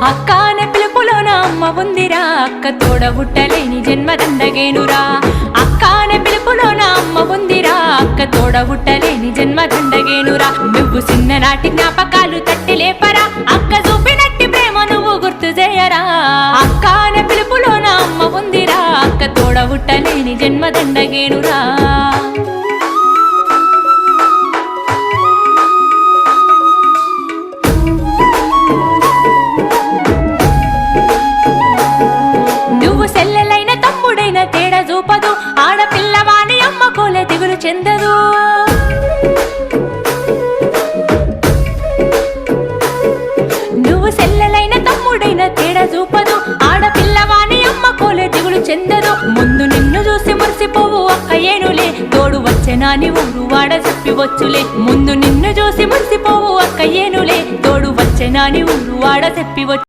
అక్క అనే పిలుపులోన అమ్మ ఉందిరా, అక్క తోడబుట్టలేని జన్మ దండగేనురా. అక్క అనే పిలుపులోన అమ్మ ఉందిరా, అక్క తోడబుట్టలేని జన్మ దండగేనురా. నువ్వు చిన్ననాటి జ్ఞాపకాలు తట్టి లేపరా, అక్క చూపినట్టి ప్రేమ నువ్వు గుర్తు చేయరా. అక్క అనే పిలుపులోన అమ్మ ఉందిరా, అక్క తోడబుట్టలేని జన్మ దండగేనురా. నువ్వు సెల్లెలైన తమ్ముడైన తేడా చూపదు, ఆడపిల్లవాని అమ్మ కోలే దిగులు చెందదు. నువ్వు సెల్లెలైన తమ్ముడైన తేడా చూపదు, ఆడపిల్లవాని అమ్మ కోలే దిగులు చెందదు. ముందు నిన్ను చూసి మురిసిపోవు అక్క ఏనులే, తోడు వచ్చెనాని ఊరు వాడ చెప్పివచ్చులే. ముందు నిన్ను చూసి మురిసిపోవు అక్క ఏనులే, తోడు వచ్చెనాని ఊరు వాడ చెప్పివచ్చు.